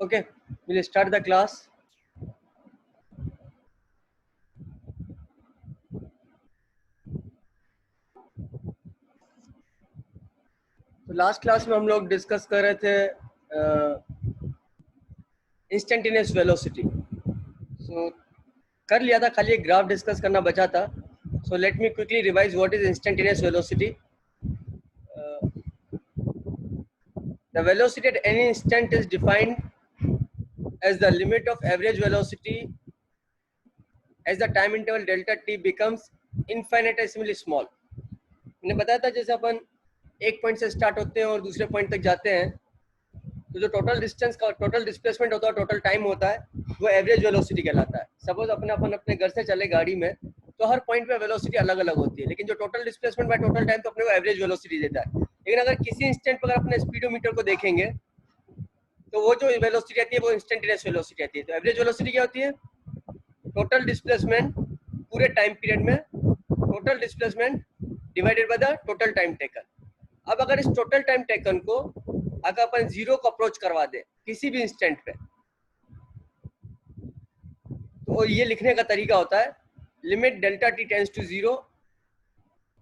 Okay, we'll start the class. तो last class में हम लोग डिस्कस कर रहे थे इंस्टेंटेनियस वेलोसिटी. सो कर लिया था, खाली एक ग्राफ डिस्कस करना बचा था. So let me quickly revise what is instantaneous velocity. The velocity at any instant is defined as the limit of average velocity as the time interval delta t becomes infinitesimally small. मैंने बताया था जैसे अपन एक point से start होते हैं और दूसरे पॉइंट तक जाते हैं, तो जो टोटल डिस्टेंस का टोटल डिस्प्लेसमेंट होता है, टोटल टाइम होता है, वो एवरेज वेलोसिटी कहलाता है. सपोज अपने घर से चले गाड़ी में, तो हर पॉइंट पे वेलोसिटी अलग अलग होती है, लेकिन जो total displacement by total time तो अपने को एवरेज वेलोसिटी देता है. लेकिन अगर किसी इंस्टेंट पर अगर अपने स्पीडोमीटर को देखेंगे तो वो जो वेलोसिटी आती है वो इंस्टेंटेनियस वेलोसिटी आती है. तो एवरेज वेलोसिटी क्या होती है? टोटल डिस्प्लेसमेंट पूरे टाइम पीरियड में, total displacement divided by the total time taken. अब अगर इस टोटल टाइम टेकन को अगर अपन जीरो को अप्रोच करवा दे किसी भी इंस्टेंट पे, तो ये लिखने का तरीका होता है limit delta T tends to zero.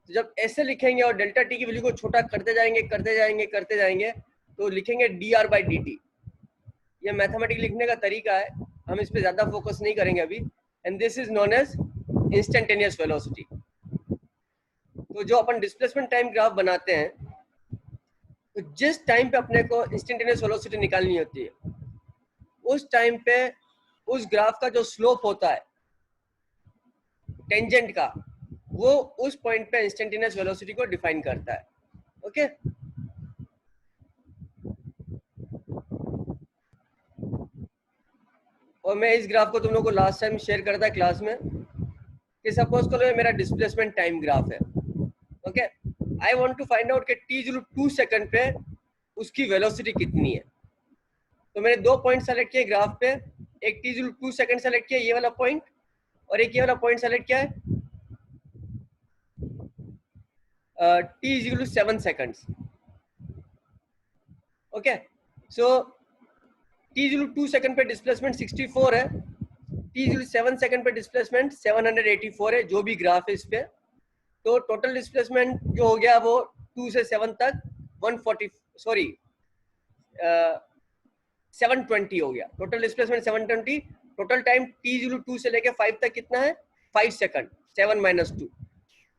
जब ऐसे लिखेंगे और डेल्टा टी की वैल्यू को छोटा करते जाएंगे तो लिखेंगे D R by D T. ये मैथमेटिक लिखने का तरीका है, हम इस पे ज्यादा फोकस नहीं करेंगे अभी. And this is known as instantaneous velocity. तो जो अपन डिस्प्लेसमेंट टाइम ग्राफ बनाते हैं, तो जिस टाइम पे अपने को इंस्टेंटेनियस वेलोसिटी निकालनी होती है, उस टाइम पे उस ग्राफ का जो स्लोप होता है टेंजेंट का, वो उस पॉइंट पे इंस्टेंटेनियस वेलोसिटी को डिफाइन करता है. ओके और मैं इस ग्राफ को तुम लोग को लास्ट टाइम शेयर करता था क्लास में कि सपोज करो ये मेरा डिस्प्लेसमेंट टाइम ग्राफ है. Okay, I want to find out कि t 2 सेकंड पे उसकी वेलोसिटी कितनी है. तो मैंने दो पॉइंट सेलेक्ट किए ग्राफ पे, एक t 2 सेकंड सेलेक्ट किया, ये वाला पॉइंट, और एक ये वाला पॉइंट सेलेक्ट किया है t 7 सेकंड्स. ओके, सो t 2 सेकंड पे डिस्प्लेसमेंट 64 है, t 7 सेकंड पे डिस्प्लेसमेंट 784 है, जो भी ग्राफ है इस पे. तो टोटल डिस्प्लेसमेंट जो हो गया वो 2 से 7 तक 720 हो गया. Total displacement 720. Total time t 2 से लेके 5 तक कितना है? 5 सेकंड. 7 माइनस 2.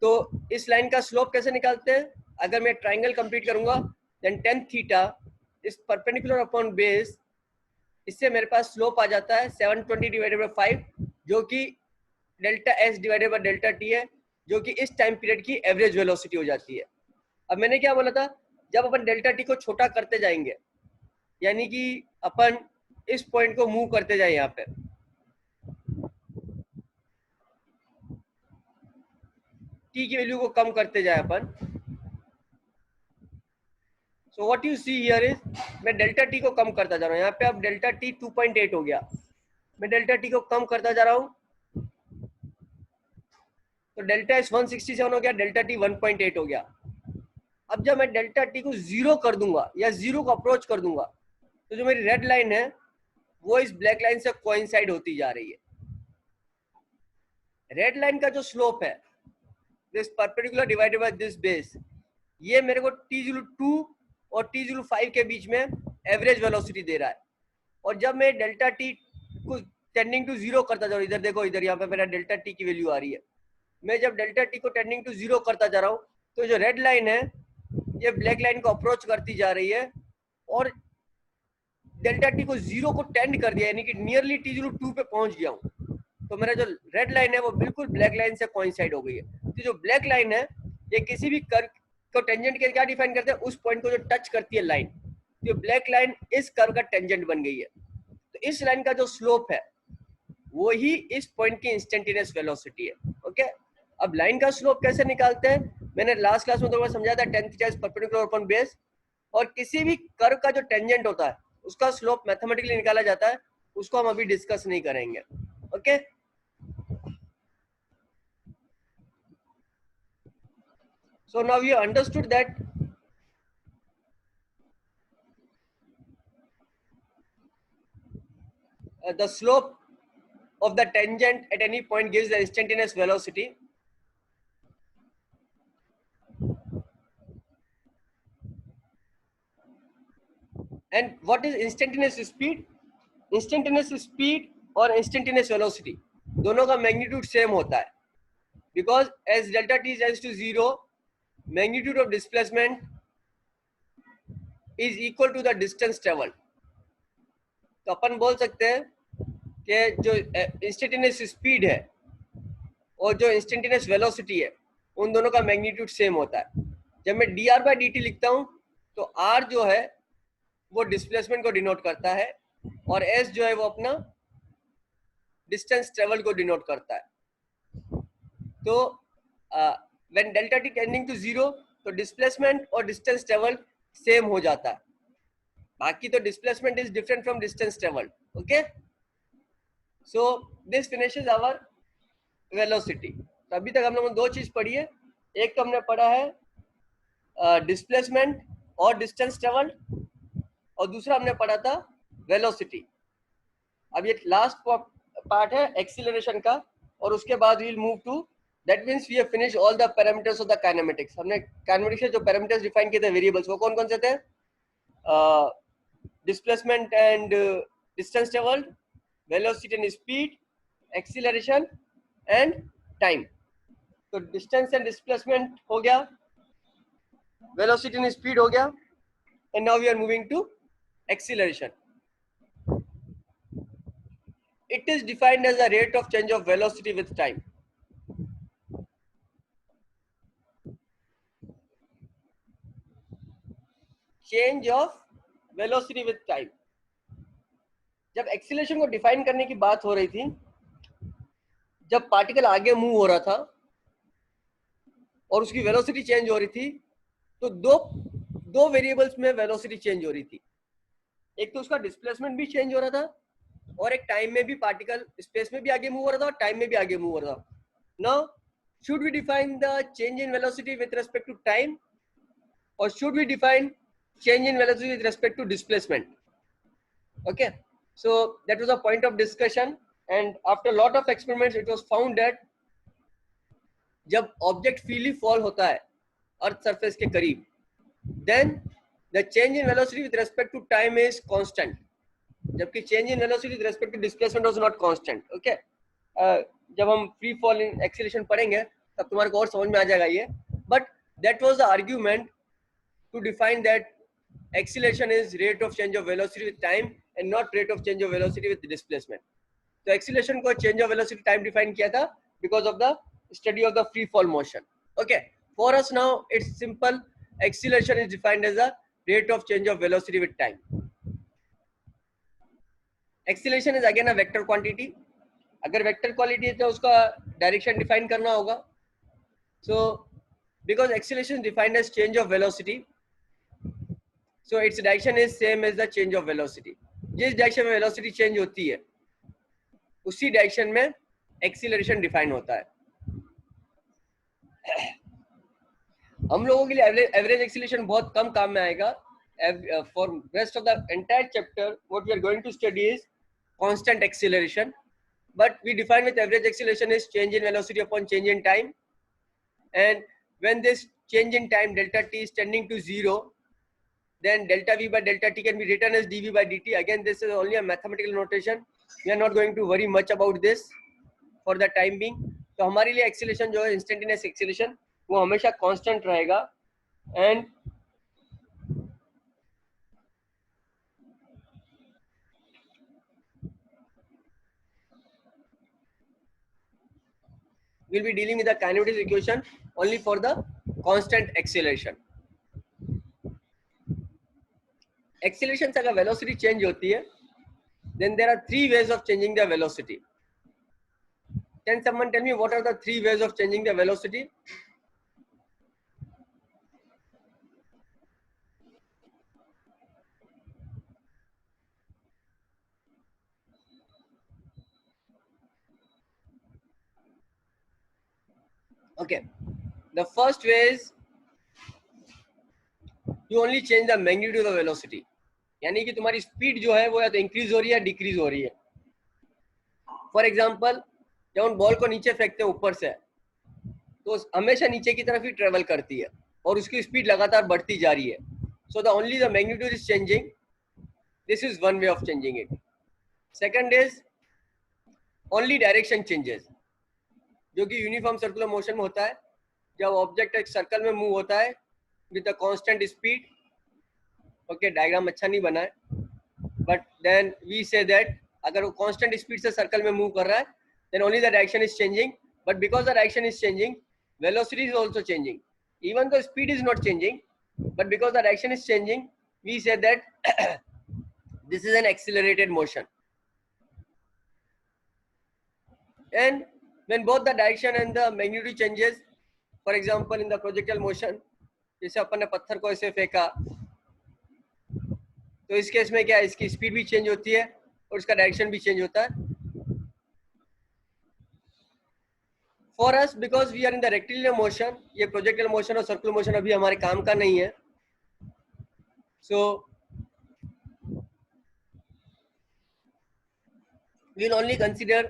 तो इस लाइन का स्लोप कैसे निकालते हैं? अगर मैं ट्राइंगल कंप्लीट करूंगा देन tan थीटा इस परपेंडिकुलर अपॉन बेस, इससे मेरे पास स्लोप आ जाता है 720 डिवाइडेड बाय 5, जो कि delta S divided by delta T है, जो कि इस टाइम पीरियड की एवरेज वेलोसिटी हो जाती है. अब मैंने क्या बोला था, जब अपन डेल्टा टी को छोटा करते जाएंगे, यानी कि अपन इस पॉइंट को मूव करते जाए, यहाँ पे टी की वैल्यू को कम करते जाए अपन. So what you see here is, मैं डेल्टा टी को कम करता जा रहा हूँ. यहाँ पे अब डेल्टा टी 2.8 हो गया, मैं डेल्टा टी को कम करता जा रहा हूँ, तो डेल्टा एस 167 हो गया, डेल्टा टी 1.8 हो गया. अब जब मैं डेल्टा टी को जीरो कर दूंगा या जीरो को अप्रोच कर दूंगा, तो जो मेरी रेड लाइन है वो इस ब्लैक लाइन से कोइंसाइड होती जा रही है. रेड लाइन का जो स्लोप है this perpendicular divided by this base, ये मेरे को t 2 और t 5 के बीच में एवरेज वेलोसिटी दे रहा है. और जब मैं डेल्टा टी को टेंडिंग टू जीरो करता जा रहा हूँ, इधर देखो, इधर यहाँ पे मेरा डेल्टा टी की वैल्यू आ रही है, मैं जब डेल्टा टी को टेंडिंग टू जीरो करता जा रहा हूँ, तो जो रेड लाइन है ये ब्लैक लाइन को अप्रोच करती जा रही है और डेल्टा टी को जीरो को टेंड कर दिया, यानी कि नियरली t 2 पे पहुंच गया हूँ. तो मेरा जो रेड लाइन है वो बिल्कुल ब्लैक लाइन से कोइंसाइड हो गई है. तो जो ब्लैक लाइन है ये किसी भी कर्व को टेंजेंट के क्या डिफाइन करते हैं? उस पॉइंट को जो टच करती है लाइन, तो ब्लैक लाइन इस कर्व का टेंजेंट बन गई है. तो इस लाइन का जो स्लोप है वो ही इस पॉइंट की इंस्टेंटेनियस वेलोसिटी है. ओके, अब लाइन का स्लोप कैसे निकालते हैं? मैंने लास्ट क्लास में तुम्हें समझाया था tan theta is perpendicular upon base, और किसी भी कर्व का जो टेंजेंट होता है उसका स्लोप मैथमेटिकली निकाला जाता है, उसको हम अभी डिस्कस नहीं करेंगे. Okay, so now you understood that the slope of the tangent at any point gives the instantaneous velocity. And what is instantaneous speed? Instantaneous speed और instantaneous velocity दोनों का magnitude same होता है, because as delta t tends to 0, magnitude of displacement is equal to the distance traveled. तो अपन बोल सकते हैं कि जो instantaneous speed है और जो instantaneous velocity है उन दोनों का magnitude same होता है. जब मैं dr/dt लिखता हूँ तो r जो है वो डिस्प्लेसमेंट को डिनोट करता है और s जो है वो अपना डिस्टेंस ट्रेवल को डिनोट करता है. तो when delta T tending to 0 तो डिस्प्लेसमेंट और डिस्टेंस ट्रेवल सेम हो जाता है. बाकी तो displacement is different from distance travel. Okay, so this finishes our velocity. तो अभी तक हम लोगों ने दो चीज पढ़ी है. एक तो हमने पढ़ा है डिस्प्लेसमेंट और डिस्टेंस ट्रेवल, और दूसरा हमने पढ़ा था वेलोसिटी. अब ये लास्ट पार्ट है एक्सीलरेशन का, और उसके बाद we will move to, that means we have finish all the parameters of the kinematics. हमने काइनेमेटिक्स के जो पैरामीटर्स डिफाइन किए थे वेरिएबल्स, वो कौन कौन से थे? Displacement and distance travelled, velocity and speed, acceleration and time. तो डिस्टेंस एंड डिस्प्लेसमेंट हो गया, वेलोसिटी एंड स्पीड हो गया, and now we are moving to acceleration. It is defined as the rate of change of velocity with time. Change of velocity with time. जब acceleration को define करने की बात हो रही थी, जब पार्टिकल आगे मूव हो रहा था और उसकी वेलोसिटी चेंज हो रही थी, तो दो वेरिएबल्स में वेलोसिटी चेंज हो रही थी. एक तो उसका डिस्प्लेसमेंट भी चेंज हो रहा था और एक टाइम में भी पार्टिकल स्पेस में भी आगे मूव हो रहा था और टाइम में भी आगे मूव हो रहा था. Now should we define the change in velocity with respect to time, और should we define change in velocity with respect to displacement? Okay, so that was a point of discussion, and after lot of experiments it was found that जब object freely fall होता है earth surface के करीब, then the change in velocity with respect to time is constant, जबकि change in velocity with respect to displacement was not constant. Okay, जब हम free fall in acceleration पढ़ेंगे तब तुम्हारे को और समझ में आ जाएगा ये. But that was the argument to define that acceleration is rate of change of velocity with time and not rate of change of velocity with displacement. तो acceleration को change of velocity time define किया था because of the study of the free fall motion. Okay, for us now it's simple. Acceleration is defined as a rate of change of velocity with time. Acceleration is again a vector quantity. अगर vector quantity है तो उसका direction define करना होगा. So because acceleration is defined as change of velocity, so its direction is same as the change of velocity. जिस direction में velocity change होती है उसी direction में acceleration define होता है. हम लोगों के लिए एवरेज एक्सीलरेशन बहुत कम काम में आएगा. For rest of the entire chapter what we are going to study is constant acceleration, but we define with average acceleration is change in velocity upon change in time, and when this change in time delta T is tending to 0, then delta v by delta t can be written as dv by dt. Again, this is only a mathematical notation. We are not going to worry much about this for the time being. तो हमारे लिए acceleration जो है instantaneous acceleration वो हमेशा constant रहेगा, and we'll be dealing with the kinematics equation only for the constant acceleration. Acceleration से अगर velocity change होती है, then there are three ways of changing the velocity. Can someone tell me what are the three ways of changing the velocity? Okay, the first way is you only change the magnitude of the velocity. यानी कि तुम्हारी speed जो है वो या तो increase हो रही है या डिक्रीज हो रही है. फॉर एग्जाम्पल जब हम बॉल को नीचे फेंकते हैं ऊपर से, तो हमेशा नीचे की तरफ ही ट्रेवल करती है और उसकी स्पीड लगातार बढ़ती जा रही है. So the only the magnitude is changing. This is one way of changing it. Second is only direction changes, जो कि यूनिफॉर्म सर्कुलर मोशन में होता है. जब ऑब्जेक्ट एक सर्कल में मूव होता है with a constant speed. Okay, diagram अच्छा नहीं बना है, but then we say that अगर वो कांस्टेंट स्पीड से सर्कल में मूव कर रहा है, then only the direction is changing. But because the direction is changing, velocity is also changing. Even the speed is not changing, but because the direction is changing, we say that this is an accelerated motion. And when both the direction and the magnitude changes, for example in the projectile motion, जैसे अपन ने पत्थर को ऐसे फेंका, तो इस case में क्या है, इसकी स्पीड भी चेंज होती है और इसका डायरेक्शन भी चेंज होता है. For us, because we are in the rectilinear motion, ये projectile motion और circular motion अभी हमारे काम का नहीं है. So we will only consider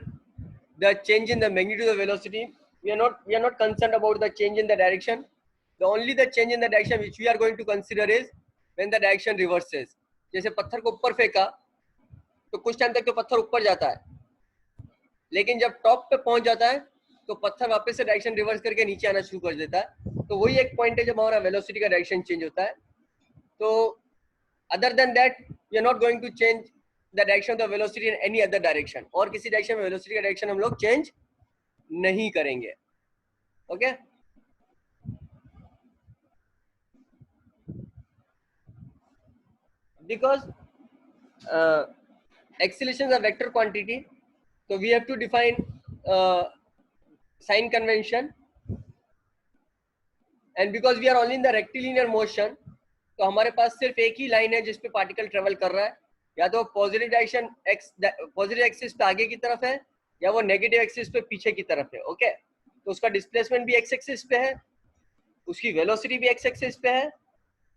the change in the magnitude of velocity. We are not concerned about the change in the direction. The only the change in the direction which we are going to consider is when the direction reverses. जैसे पत्थर को ऊपर फेंका तो कुछ time तक तो पत्थर ऊपर जाता है, लेकिन जब टॉप पे पहुंच जाता है तो पत्थर वापस से डायरेक्शन रिवर्स करके नीचे आना शुरू कर देता है. तो वही एक पॉइंट है जब हमारा वेलोसिटी का डायरेक्शन चेंज होता है. तो other than that we are not going to change the direction of the velocity in any other direction. और किसी डायरेक्शन में वेलोसिटी का डायरेक्शन हम लोग चेंज नहीं करेंगे. Okay, because acceleration is a vector quantity, तो we have to define sign convention. And because we are only in the rectilinear motion, तो हमारे पास सिर्फ एक ही लाइन है जिसपे पार्टिकल ट्रेवल कर रहा है. या तो पॉजिटिव डायरेक्शन पॉजिटिव एक्सिस पे आगे की तरफ है, या वो नेगेटिव एक्सिस पे पीछे की तरफ है. ओके, तो उसका डिस्प्लेसमेंट भी एक्स एक्सिस पे है, उसकी वेलोसिटी भी एक्स एक्सिस पे है,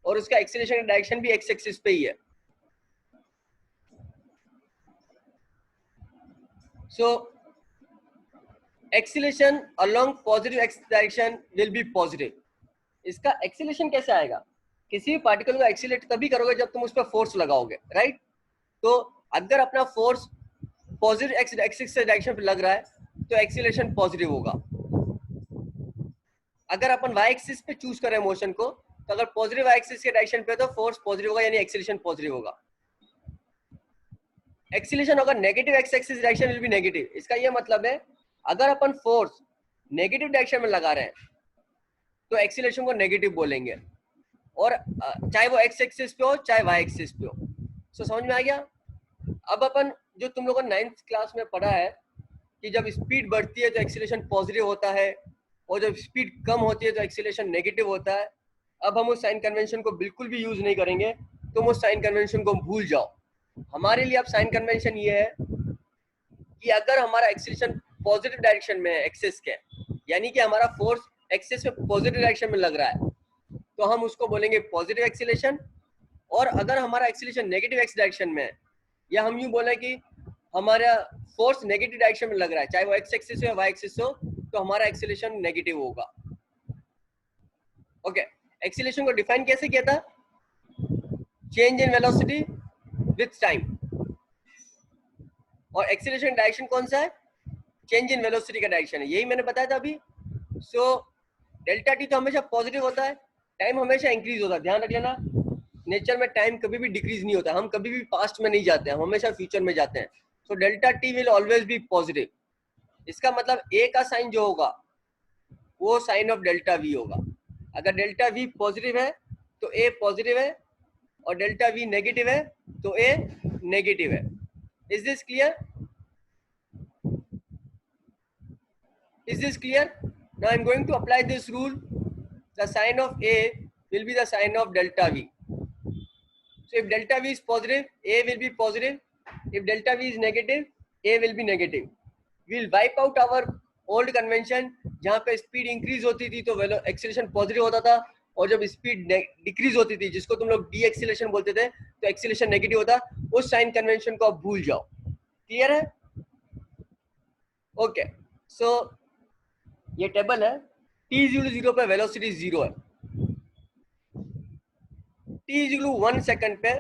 और उसका एक्सीलरेशन डायरेक्शन भी एक्स एक्सिस पे ही है. So acceleration along positive x direction will be positive. इसका एक्सीलरेशन कैसे आएगा? किसी भी पार्टिकल को एक्सीलरेट तभी करोगे जब तुम उस पर फोर्स लगाओगे, राइट? तो अगर अपना फोर्स पॉजिटिव एक्स एक्सिस से डायरेक्शन पे लग रहा है तो एक्सीलरेशन पॉजिटिव होगा. अगर अपन वाई एक्सिस पे चूज करें मोशन को, तो अगर पॉजिटिव वाई एक्सिस के डायरेक्शन पे तो फोर्स पॉजिटिव होगा, यानी एक्सीलरेशन पॉजिटिव होगा. एक्सीलरेशन अगर negative x axis direction will B negative. इसका ये मतलब है अगर अपन फोर्स नेगेटिव डायरेक्शन में लगा रहे हैं तो एक्सीलरेशन को नेगेटिव बोलेंगे, और चाहे वो एक्स एक्सिस पे हो चाहे वाई एक्सिस पे हो. सो समझ में आ गया? अब अपन जो तुम लोगों ने 9th क्लास में पढ़ा है कि जब स्पीड बढ़ती है तो एक्सीलरेशन पॉजिटिव होता है, और जब स्पीड कम होती है तो एक्सीलरेशन नेगेटिव होता है. अब हम उस साइन कन्वेंशन को बिल्कुल भी यूज नहीं करेंगे. तुम उस साइन कन्वेंशन को भूल जाओ. हमारे लिए अब साइन कन्वेंशन ये है कि अगर हमारा एक्सीलरेशन पॉजिटिव डायरेक्शन में है एक्सिस के, यानी कि हमारा फोर्स एक्सिस में पॉजिटिव डायरेक्शन में लग रहा है, तो हम उसको बोलेंगे पॉजिटिव एक्सीलरेशन. और अगर हमारा एक्सीलरेशन नेगेटिव एक्स डायरेक्शन में है, या हम यूं बोले कि हमारा फोर्स नेगेटिव डायरेक्शन में लग रहा है, चाहे वो एक्स एक्सिस हो या वाई एक्सिस हो, तो हमारा एक्सीलरेशन नेगेटिव होगा. ओके, एक्सीलरेशन को डिफाइन कैसे किया था? Change in velocity with time. और एक्सीलरेशन डायरेक्शन कौन सा है? चेंज इन वेलोसिटी का डायरेक्शन है, यही मैंने बताया था अभी. सो डेल्टा टी तो हमेशा पॉजिटिव होता है, टाइम हमेशा इंक्रीज होता है. ध्यान रख लेना, नेचर में टाइम कभी भी डिक्रीज नहीं होता. हम कभी भी पास्ट में नहीं जाते हैं, हम हमेशा फ्यूचर में जाते हैं. So delta T will always be positive. इसका मतलब ए का साइन जो होगा वो साइन ऑफ डेल्टा वी होगा. अगर डेल्टा वी पॉजिटिव है तो ए पॉजिटिव है, और डेल्टा वी नेगेटिव है तो ए नेगेटिव है. Is this clear? Is this clear? Now I am going to apply this rule. The sign of A will be the sign of delta V. So if delta V is positive, A will be positive. If delta V is negative, A will be negative. We will wipe out our old convention जहाँ पे speed increase होती थी तो acceleration positive होता था, और जब speed decrease होती थी जिसको तुम लोग डी एक्सीलरेशन बोलते थे तो एक्सीलरेशन नेगेटिव होता. उस साइन कन्वेंशन को आप भूल जाओ. क्लियर है? ओके, सो ये टेबल है, t0 पे वेलोसिटी 0 है, t 1 सेकंड पे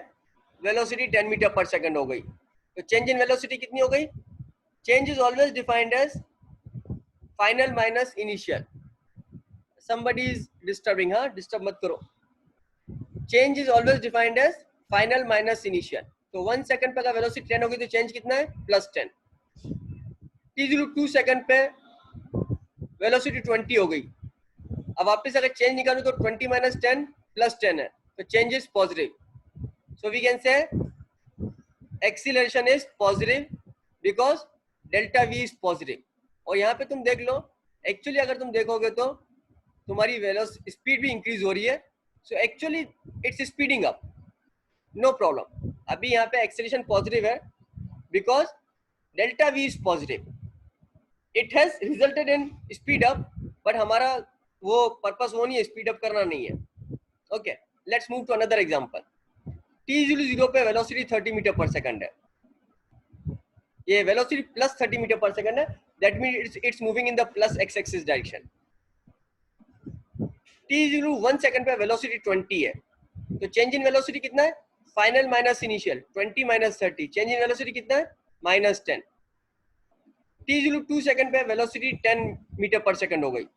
वेलोसिटी 10 मीटर पर सेकंड हो गई, तो चेंज इन वेलोसिटी कितनी हो गई? Change is always defined as final minus initial. somebody is disturbing, हाँ डिस्टर्ब मत करो. Change is always defined as final minus initial. तो 1 सेकंड पे अगर वेलोसिटी 10 होगी तो चेंज कितना है? +10. t 2 सेकंड पे वेलोसिटी 20 हो गई. अब वापस अगर चेंज निकालूं तो 20 - 10 + 10 है, तो change is positive. So we can say acceleration is positive because delta we is positive. और यहाँ पे तुम देख लो, एक्चुअली अगर तुम देखोगे तो तुम्हारी वेलोसिटी स्पीड भी इंक्रीज हो रही है. So actually it's speeding up, no problem. अभी यहाँ पे एक्सीलरेशन पॉजिटिव है because delta we is positive. It has resulted in speed up, but हमारा वो पर्पस वो नहीं है, स्पीड अप करना नहीं है. Okay, let's move to another example. t0 पे वेलोसिटी 30 मीटर पर सेकंड है. ये वेलोसिटी +30 मीटर पर सेकंड है, that means it's moving in the plus x axis direction. t0 1 second पे वेलोसिटी 20 है, तो चेंज इन वेलोसिटी कितना है? Final minus initial, 20 - 30. Change in velocity कितना है? -10. t0 2 सेकंड पे वेलोसिटी 10 मीटर पर सेकंड हो गई.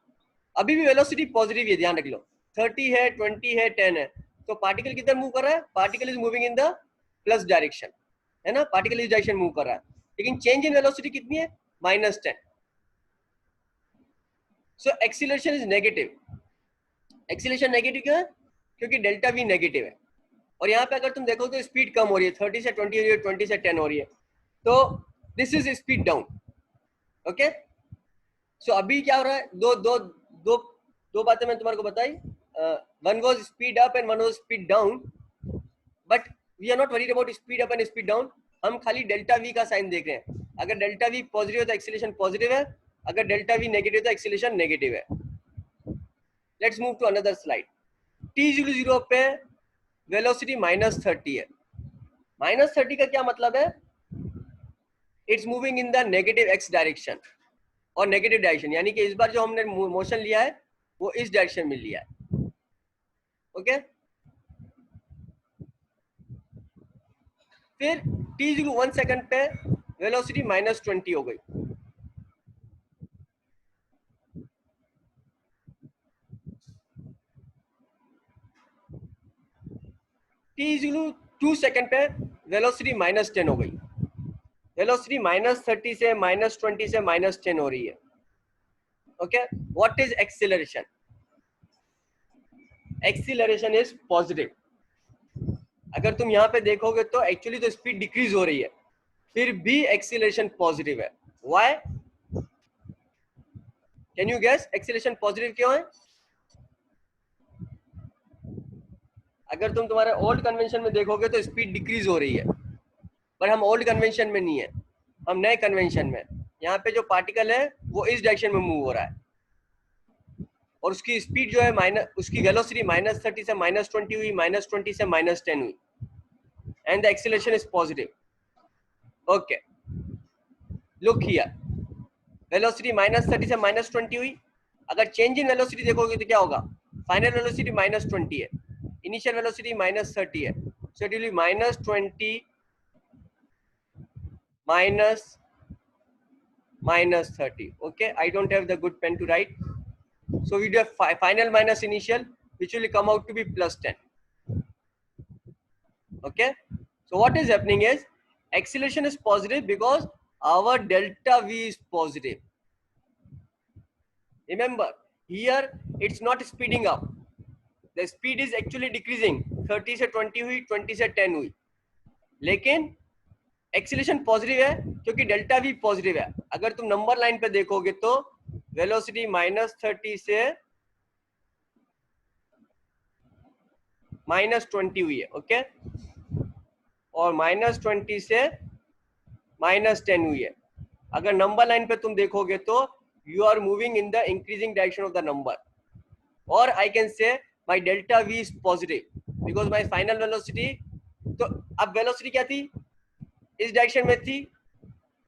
अभी भी वेलोसिटी पॉजिटिव है, ध्यान रख लो. 30 है, 20 है, 10 है, तो पार्टिकल किधर मूव कर रहा है? Particle is moving in the plus direction, है ना. पार्टिकल इस डायरेक्शन मूव कर रहा है, लेकिन चेंज इन वेलोसिटी कितनी है? -10. So acceleration is negative. Acceleration negative क्यों है? क्योंकि डेल्टा वी नेगेटिव है. और यहाँ पे अगर तुम देखो तो स्पीड कम हो रही है, 30 से 20 हो रही है, 20 से 10 हो रही है, तो this is speed down. Okay, so अभी क्या हो रहा है? दो दो दो दो बातें मैंने तुम्हारे को बताई. One was speed up and one was speed down, but we are not worried about speed up and speed down. हम खाली डेल्टा वी का साइन देख रहे हैं. अगर डेल्टा वी पॉजिटिव है तो एक्सीलरेशन पॉजिटिव है, अगर डेल्टा वी नेगेटिव तो एक्सीलरेशन नेगेटिव है. Let's move to another slide. t0 पे वेलोसिटी -30 है. -30 का क्या मतलब है? It's moving in the negative x direction और नेगेटिव डायरेक्शन, यानी कि इस बार जो हमने मोशन लिया है वो इस डायरेक्शन में लिया है. ओके, फिर t0 1 सेकंड पे वेलोसिटी -20 हो गई. t0 2 सेकंड पे वेलोसिटी -10 हो गई. वेलोसिटी -30 से -20 से -10 हो रही है. Okay, what is acceleration? Acceleration is positive. अगर तुम यहाँ पे देखोगे तो एक्चुअली तो स्पीड डिक्रीज हो रही है, फिर भी एक्सीलरेशन पॉजिटिव है. Why? Can you guess acceleration positive क्यों है? अगर तुम तुम्हारे ओल्ड कन्वेंशन में देखोगे तो स्पीड डिक्रीज हो रही है, पर हम ओल्ड कन्वेंशन में नहीं है, हम नए कन्वेंशन में. यहाँ पे जो पार्टिकल है वो इस डायरेक्शन में मूव हो रहा है और उसकी स्पीड जो है उसकी वेलोसिटी -30 से -20 हुई, -20 से -10 हुई, and the acceleration is positive. Okay, look here, velocity -30 से -20 हुई. अगर चेंज इन वेलोसिटी देखोगे तो क्या होगा? फाइनल वेलोसिटी -20 है, इनिशियल वेलोसिटी -30 है, so it will be -20 -30. Okay, I don't have the good pen to write, so we do have final minus initial, which will come out to be +10. Okay, so what is happening is acceleration is positive because our delta v is positive. Remember, here it's not speeding up, the speed is actually decreasing. 30 से 20 हुई, 20 से 10 हुई, लेकिन acceleration positive है क्योंकि delta V positive है. अगर तुम नंबर लाइन पे देखोगे तो वेलोसिटी -30 से -20 हुई है. ओके, और -20 से -10 हुई है. अगर नंबर लाइन पे तुम देखोगे तो you are moving in the increasing direction of the number, और I can say my delta we is positive because my final velocity. तो अब वेलोसिटी क्या थी? इस डायरेक्शन में थी.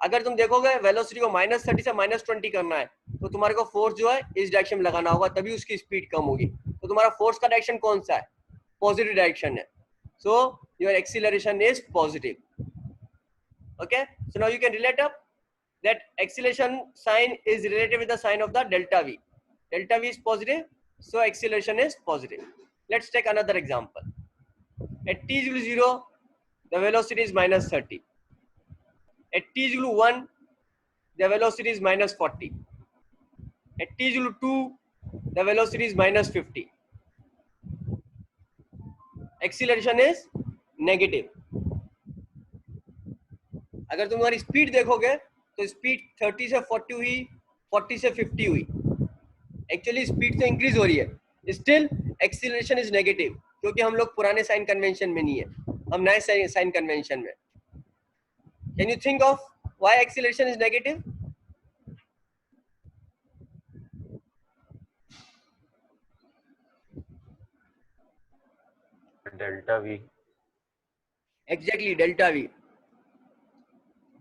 अगर तुम देखोगे वेलोसिटी को -30 से -20 करना है तो तुम्हारे को फोर्स जो है इस डायरेक्शन में लगाना होगा, तभी उसकी स्पीड कम होगी। तो तुम्हारा फोर्स का डायरेक्शन कौन सा है? पॉजिटिव डायरेक्शन है, so your acceleration is positive. Okay, so now you can relate up that acceleration sign is related with the sign of the delta v. Delta v is positive, so acceleration is positive. Let's take another example. At t equal 0, the velocity is -30. At t equal 1, the velocity is -40. At t equal 2, the velocity is -50. Acceleration is negative. अगर तुम्हारी speed देखोगे तो speed 30 से 40 हुई, 40 से 50 हुई। Actually speed तो increase हो रही है, स्टिल एक्सीलरेशन इज नेगेटिव, क्योंकि हम लोग पुराने साइन कन्वेंशन में नहीं है, हम नए साइन कन्वेंशन में। Can you think of why acceleration is negative? Delta we. Exactly, delta we.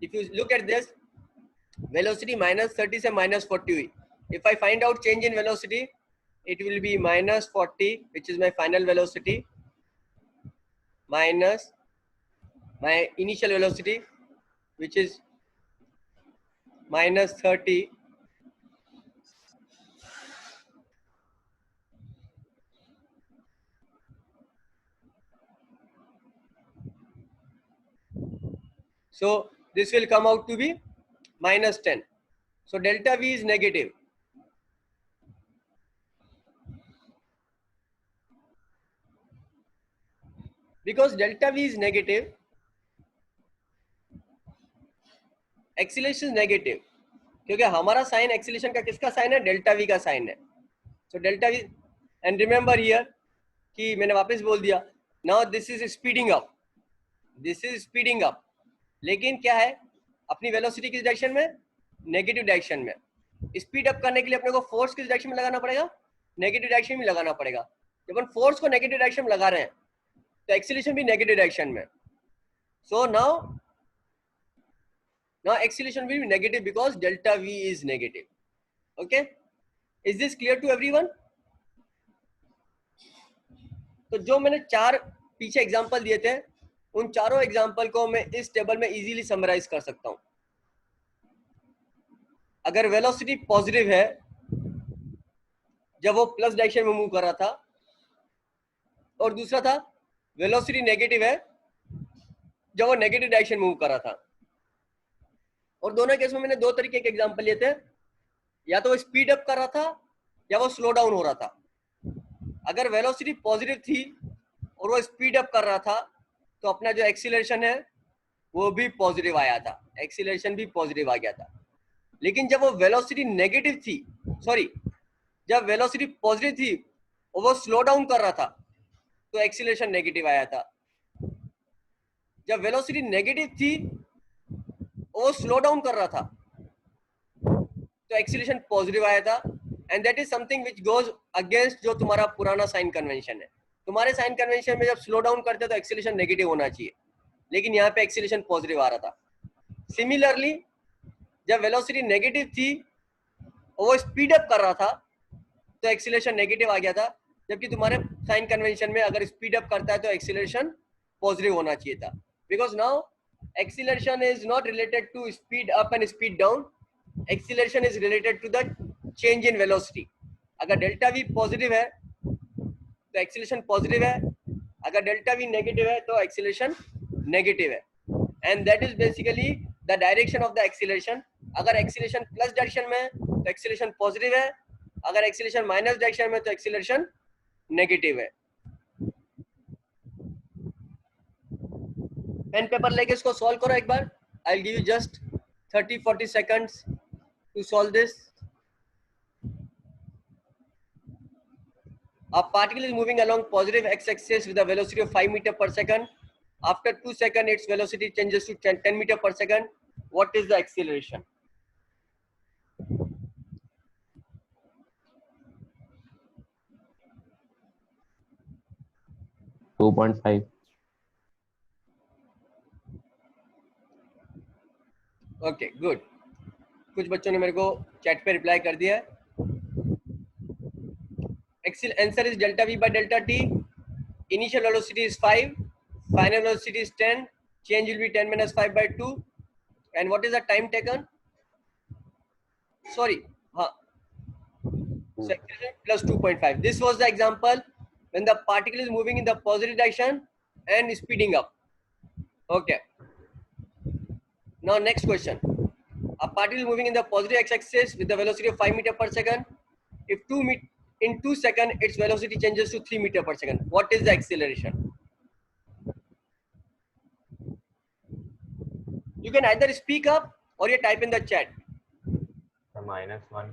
If you look at this, velocity -30 से -40 हुई। If I find out change in velocity, it will be -40, which is my final velocity, minus my initial velocity, which is -30, so this will come out to be -10. So delta v is negative. Because delta v is negative, acceleration is negative, क्योंकि हमारा sign acceleration का किसका sign है? Delta we का sign है। So delta we, and remember here कि मैंने वापस बोल दिया, now this is speeding up, this is speeding up, लेकिन क्या है, अपनी वेलोसिटी किस डायरेक्शन में? नेगेटिव डायरेक्शन में। स्पीड अप करने के लिए अपने को फोर्स किस डायरेक्शन में लगाना पड़ेगा? नेगेटिव डायरेक्शन में लगाना पड़ेगा। जब हम फोर्स को नेगेटिव डायरेक्शन में लगा रहे हैं तो एक्सीलरेशन भी नेगेटिव डायरेक्शन में। सो now acceleration will be negative because delta v is negative. Okay, is this clear to everyone? तो जो मैंने चार पीछे एग्जांपल दिए थे, उन चारों एग्जांपल को मैं इस टेबल में इजीली समराइज कर सकता हूं। अगर वेलोसिटी पॉजिटिव है जब वो प्लस डायरेक्शन में मूव कर रहा था, और दूसरा था वेलोसिटी नेगेटिव है जब वो नेगेटिव डायरेक्शन में मूव कर रहा था। और दोनों केस में मैंने दो तरीके के एग्जांपल लिए थे, या तो वो स्पीड अप कर रहा था या वो स्लो डाउन हो रहा था। अगर वेलोसिटी पॉजिटिव थी और वो स्पीड अप कर रहा था तो अपना जो एक्सीलरेशन है वो भी पॉजिटिव आया था, एक्सीलरेशन भी पॉजिटिव आ गया था। लेकिन जब वो वेलोसिटी नेगेटिव थी, सॉरी, जब वेलोसिटी पॉजिटिव थी और वो स्लो डाउन कर रहा था तो एक्सीलरेशन नेगेटिव आया था। जब वेलोसिटी नेगेटिव थी और वो स्लो डाउन कर रहा था तो एक्सीलरेशन पॉजिटिव आया था। And that is something which goes against जो तुम्हारा पुराना साइन कन्वेंशन है। तुम्हारे साइन कन्वेंशन में जब स्लो डाउन करते तो एक्सीलरेशन नेगेटिव होना चाहिए, लेकिन यहाँ पे एक्सीलरेशन पॉजिटिव आ रहा था। सिमिलरली जब वेलोसिटी नेगेटिव थी और वो स्पीड अप कर रहा था तो एक्सीलरेशन नेगेटिव आ गया था, जबकि तुम्हारे साइन कन्वेंशन में अगर स्पीड अप करता है तो एक्सीलरेशन पॉजिटिव होना चाहिए था। Because now acceleration is not related to speed up and speed down, acceleration is related to the change in velocity. अगर डेल्टा वी पॉजिटिव है तो एक्सीलरेशन पॉजिटिव है, अगर डेल्टा वी नेगेटिव है तो एक्सीलरेशन नेगेटिव है। And that is basically the direction of the acceleration. अगर acceleration plus direction में तो एक्सीलरेशन पॉजिटिव है, अगर एक्सीलरेशन माइनस डायरेक्शन में तो एक्सीलरेशन नेगेटिव है। पेन पेपर लेके इसको सॉल्व करो एक बार। I will give you just 30-40 seconds to solve this. A particle is moving along positive x-axis with a velocity of 5 meters per second. After 2 seconds, its velocity changes to 10 meters per second. What is the acceleration? Okay good, कुछ बच्चों ने मेरे को chat पे reply कर दिया है. Answer is delta v by delta t. Initial velocity is 5, final velocity is 10, change will be 10 minus 5 by 2. And what is the time taken? Sorry, so acceleration plus 2.5. This was the example when the particle is moving in the positive direction and speeding up. Okay. Now next question. A particle is moving in the positive x-axis with the velocity of 5 meter per second. If in 2 seconds its velocity changes to 3 meter per second, what is the acceleration? You can either speak up or you type in the chat. -1.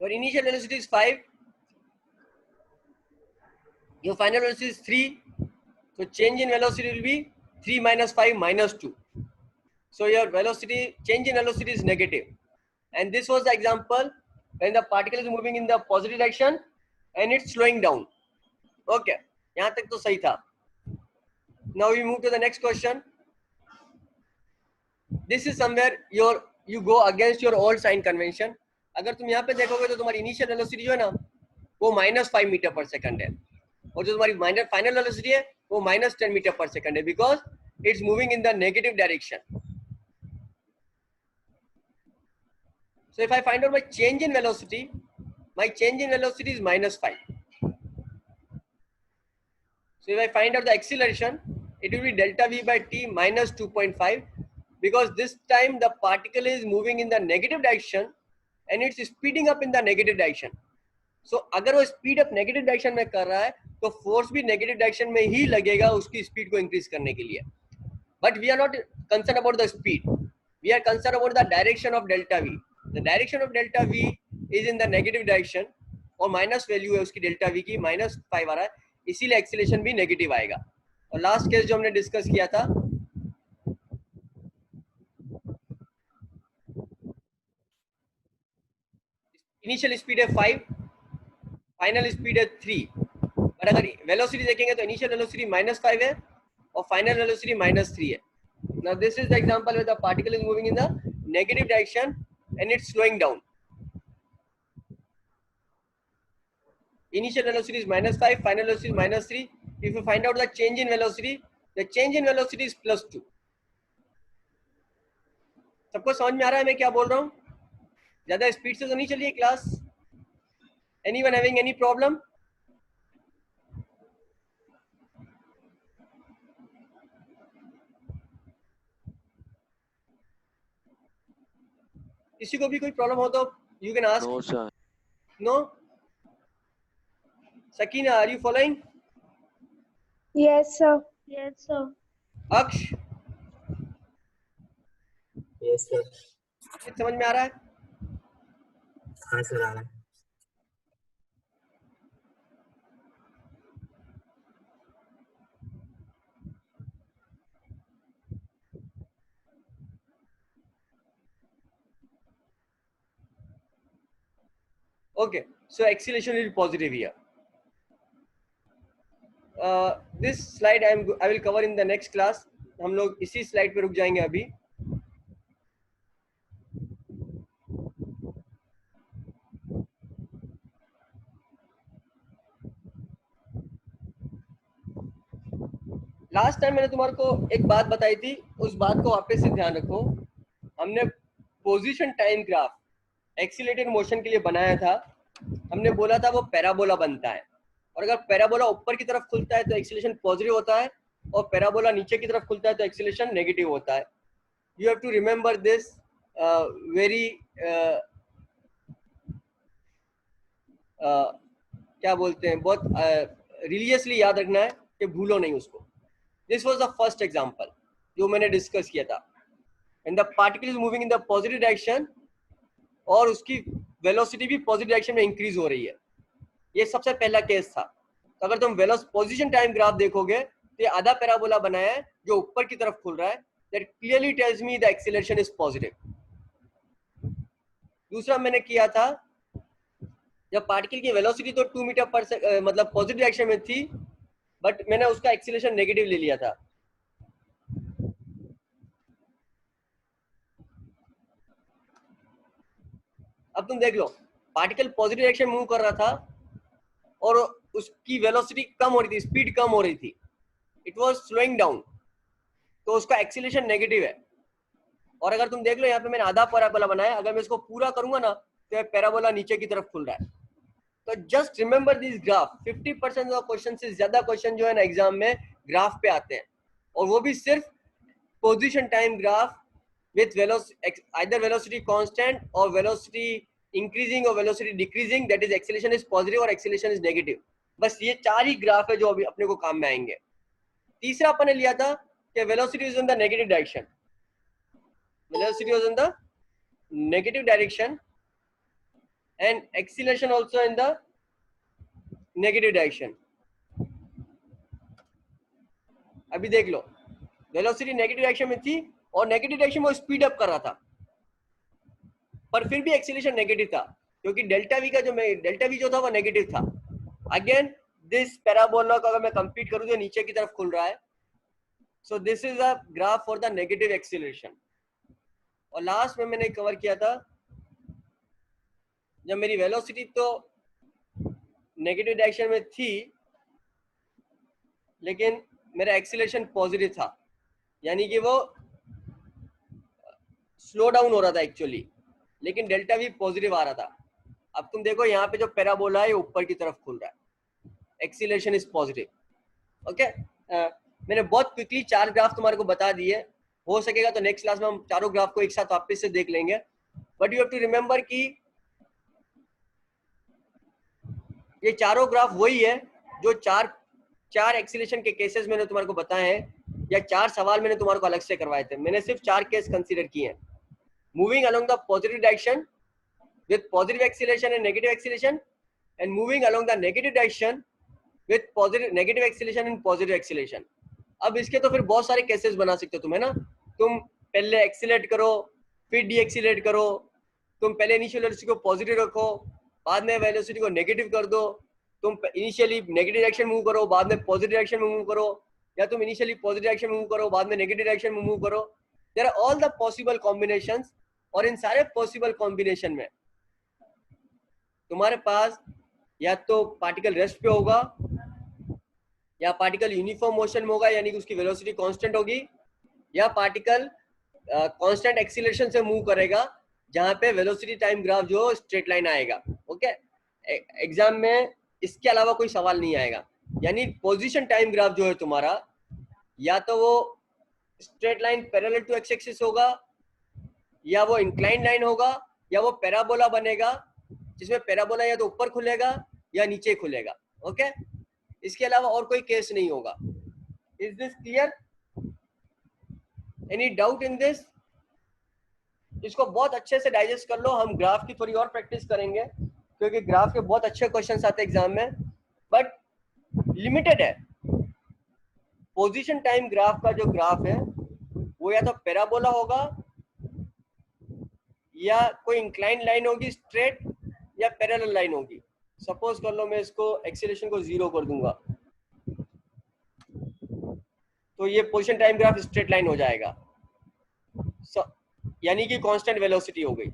Your initial velocity is 5. Your final velocity is 3. So change in velocity will be 3 minus 5 minus 2. So your velocity, change in velocity is negative. And this was the example when the particle is moving in the positive direction and it's slowing down. Okay, यहाँ तक तो सही था. Now we move to the next question. This is somewhere you go against your old sign convention. अगर तुम यहाँ पे देखोगे तो तुम्हारी इनिशियल वेलोसिटी जो है ना वो -5 मीटर पर सेकंड है, और जो तुम्हारी फाइनल वेलोसिटी है वो -10 मीटर पर सेकंड है, because it's moving in the negative direction. So if I find out my change in velocity is -5. So if I find out the acceleration, it will be delta v by t minus 2.5, because this time the particle is moving in the negative direction and it's speeding up in the negative direction. So अगर वो speed up negative direction में कर रहा है तो force भी negative direction में ही लगेगा उसकी speed को increase करने के लिए. But we are not concerned about the speed. We are concerned about the direction of delta v. The direction of delta v is in the negative direction और minus value है उसकी delta v की -5 आ रहा है, इसीलिए acceleration भी negative आएगा. और लास्ट केस जो हमने डिस्कस किया था, इनिशियल स्पीड है 5, फाइनल स्पीड है 3, बट अगर वेलोसिटी देखेंगे तो इनिशियल वेलोसिटी -5 है और फाइनल वेलोसिटी -3 है. Now this is the example where the particle is moving in the negative direction and it's slowing down. Initial velocity is -5, final velocity is -3. If you find out the change in velocity, the change in velocity is +2. सबको समझ में आ रहा है मैं क्या बोल रहा हूँ? ज्यादा स्पीड से तो नहीं चलिए class. Anyone having any problem? किसी को भी कोई प्रॉब्लम हो तो you can ask. No, sir. No? Sakina, are you following? Yes, sir. Yes, sir. Aksh, Yes, sir. समझ में आ रहा है? हाँ सर, आ रहा है. Okay, so acceleration will be positive here. This slide I will cover in the next class. हम लोग इसी स्लाइड पे रुक जाएंगे अभी. लास्ट टाइम मैंने तुम्हारे को एक बात बताई थी, उस बात को वापस से ध्यान रखो. हमने position time graph accelerated motion के लिए बनाया था. हमने बोला था वो पैराबोला बनता है, और अगर पैराबोला ऊपर की तरफ खुलता है तो एक्सीलरेशन पॉजिटिव होता है, और पैराबोला नीचे की तरफ खुलता है तो एक्सीलरेशन नेगेटिव होता है. You have to remember this very क्या बोलते हैं, बहुत रिलीजियसली याद रखना है कि भूलो नहीं उसको. This was the first example जो मैंने डिस्कस किया था. And the particle is moving in the positive direction और उसकी वेलोसिटी भी पॉजिटिव डायरेक्शन में इंक्रीज हो रही है. ये सबसे पहला केस था. तो अगर तुम पोजीशन टाइम ग्राफ देखोगे तो ये आधा पैराबोला बनाया है जो ऊपर की तरफ खुल रहा है. That clearly tells me the acceleration is positive. दूसरा मैंने किया था, जब पार्टिकल की वेलोसिटी तो 2 मीटर पर मतलब पॉजिटिव डायरेक्शन में थी, बट मैंने उसका एक्सीलरेशन नेगेटिव ले लिया था। अब तुम देख लो, पार्टिकल पॉजिटिव डायरेक्शन मूव कर रहा था और उसकी वेलोसिटी कम हो रही थी, स्पीड कम हो रही थी, इट वाज स्लोइंग डाउन, तो उसका एक्सीलरेशन नेगेटिव है। और अगर तुम देख लो यहाँ पे मैंने आधा पैराबोला बनाया, अगर मैं इसको पूरा करूंगा ना तो पैराबोला नीचे की तरफ खुल रहा है। तो just remember this graph, 50% of question से ज्यादा क्वेश्चन जो है ना एग्जाम में ग्राफ पे आते हैं, और वो भी सिर्फ position time graph with velocity, either velocity constant और वेलोसिटी इंक्रीजिंग और velocity decreasing, that is acceleration is positive और एक्सीलरेशन इज नेगेटिव। बस ये 4 ही ग्राफ है जो अभी अपने को काम में आएंगे। तीसरा अपन ने लिया था कि velocity is in the negative direction, velocity was in the negative direction and acceleration also in the negative direction। अभी देख लो, वेलोसिटी नेगेटिव डायरेक्शन में थी और नेगेटिव डायरेक्शन में वो स्पीड अप कर रहा था, पर फिर भी एक्सीलरेशन नेगेटिव था क्योंकि डेल्टा वी जो था वो नेगेटिव था। अगेन दिस पैराबोला को अगर मैं कंप्लीट करूं तो नीचे की तरफ खुल रहा है, so this is a graph for the negative acceleration. और लास्ट में मैंने कवर किया था जब मेरी वेलोसिटी तो नेगेटिव डायरेक्शन में थी लेकिन मेरा एक्सीलरेशन पॉजिटिव था, यानी कि वो स्लो डाउन हो रहा था एक्चुअली, लेकिन डेल्टा वी पॉजिटिव आ रहा था। अब तुम देखो यहाँ पे जो पैराबोला है ऊपर की तरफ खुल रहा है, एक्सीलरेशन इज पॉजिटिव। ओके, मैंने बहुत क्विकली 4 ग्राफ तुम्हारे को बता दिए, हो सकेगा तो नेक्स्ट क्लास में हम चारों ग्राफ को एक साथ वापस से देख लेंगे। But you have to remember कि ये चारों ग्राफ वही है जो चार एक्सीलरेशन के केसेस मैंने तुम्हारे को बताए हैं, या 4 सवाल मैंने तुम्हारे को अलग से करवाए थे। मैंने सिर्फ 4 केस कंसीडर किए हैं, moving along the positive direction with positive acceleration and negative acceleration, and moving along the negative direction with positive negative acceleration and positive acceleration. अब इसके तो फिर बहुत सारे केसेस बना सकते हो तुम, है ना। तुम पहले एक्सीलरेट करो फिर डी एक्सीलरेट करो, तुम पहले इनिशियल वेलोसिटी को पॉजिटिव रखो बाद में वेलोसिटी को नेगेटिव कर दो, तुम इनिशियली नेगेटिव डायरेक्शन मूव करो बाद में पॉजिटिव डायरेक्शन में मूव करो, या तुम इनिशियली पॉजिटिव डायरेक्शन मूव करो बाद में नेगेटिव डायरेक्शन में मूव करो। There are all the possible combinations, और इन सारे पॉसिबल कॉम्बिनेशन में तुम्हारे पास या तो पार्टिकल रेस्ट पे होगा या पार्टिकल यूनिफॉर्म मोशन में होगा यानी कि उसकी वेलोसिटी कांस्टेंट होगी, या पार्टिकल कांस्टेंट एक्सीलरेशन से मूव करेगा जहां पे वेलोसिटी टाइम ग्राफ जो स्ट्रेट लाइन आएगा। ओके, एग्जाम में इसके अलावा कोई सवाल नहीं आएगा, यानी पोजीशन टाइम ग्राफ जो है तुम्हारा या तो वो straight line parallel to X axis होगा, या वो इंक्लाइन लाइन होगा, या वो पैराबोला बनेगा जिसमें पैराबोला या तो ऊपर खुलेगा या नीचे खुलेगा। ओके, इसके अलावा और कोई केस नहीं होगा। Is this clear? Any doubt in this? इसको बहुत अच्छे से डाइजेस्ट कर लो, हम ग्राफ की थोड़ी और प्रैक्टिस करेंगे क्योंकि ग्राफ के बहुत अच्छे क्वेश्चंस आते हैं एग्जाम में, बट लिमिटेड है। पोजीशन टाइम ग्राफ का जो ग्राफ है वो या तो पैराबोला होगा या कोई इंक्लाइन लाइन होगी स्ट्रेट, या पैरेलल लाइन होगी। सपोज कर लो मैं इसको एक्सीलरेशन को 0 कर दूंगा तो ये position time graph straight line हो जाएगा, यानी कि कांस्टेंट वेलोसिटी हो गई।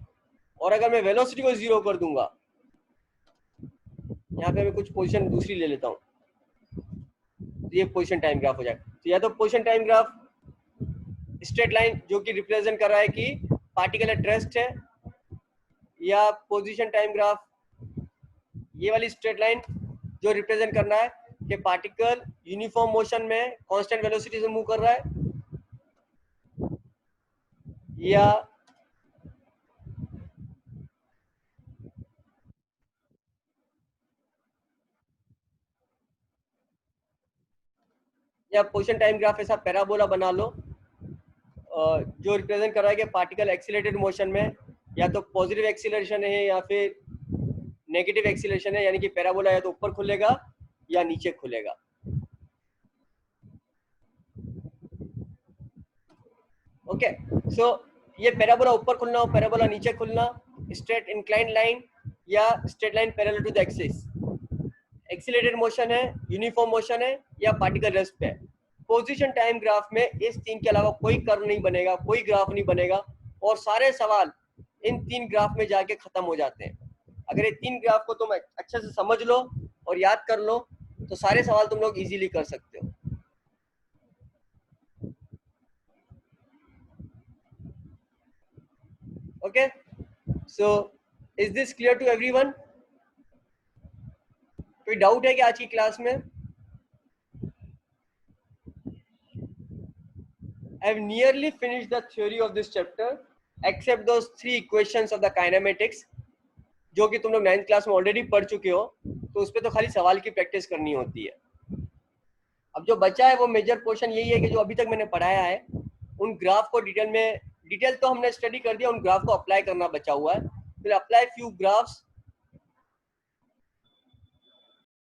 और अगर मैं वेलोसिटी को 0 कर दूंगा, यहाँ पे मैं कुछ पोजीशन दूसरी ले लेता हूँ, तो ये पोजीशन टाइम ग्राफ हो जाएगा। तो या तो position time graph straight line जो कि रिप्रेजेंट कर रहा है कि पार्टिकल एट रेस्ट है, या पोजीशन टाइम ग्राफ ये वाली स्ट्रेट लाइन जो रिप्रेजेंट करना है कि पार्टिकल यूनिफॉर्म मोशन में कांस्टेंट वेलोसिटी से मूव कर रहा है, या पोजीशन टाइम ग्राफ ऐसा पैराबोला बना लो जो रिप्रेजेंट कर रहा है कि पार्टिकल एक्सीलरेटेड मोशन में या तो पॉजिटिव एक्सीलरेशन है या फिर नेगेटिव एक्सीलरेशन है, यानी कि पैराबोला या तो ऊपर खुलेगा या नीचे खुलेगा। ओके, सो ये पैराबोला ऊपर खुलना और पैराबोला नीचे खुलना, स्ट्रेट इंक्लाइन लाइन या straight line parallel to the axis, accelerated motion है, यूनिफॉर्म मोशन है या पार्टिकल रेस्ट पे है। पोजीशन टाइम ग्राफ में इस 3 के अलावा कोई कर्व नहीं बनेगा, कोई ग्राफ नहीं बनेगा और सारे सवाल इन 3 ग्राफ में जाके खत्म हो जाते हैं। अगर ये 3 ग्राफ को तुम अच्छे से समझ लो और याद कर लो तो सारे सवाल तुम लोग इजीली कर सकते हो। Okay, so is this clear to everyone? कोई डाउट है कि आज की क्लास में? I have nearly finished the theory of this chapter except those 3 equations of the kinematics जो कि तुम लोग 9th क्लास में ऑलरेडी पढ़ चुके हो, तो उस पर तो खाली सवाल की प्रैक्टिस करनी होती है। अब जो बचा है वो मेजर पोर्शन यही है कि जो अभी तक मैंने पढ़ाया है उन ग्राफ को डिटेल तो हमने स्टडी कर दिया, उन ग्राफ को अप्लाई करना बचा हुआ है। फिर अप्लाई फ्यू ग्राफ्स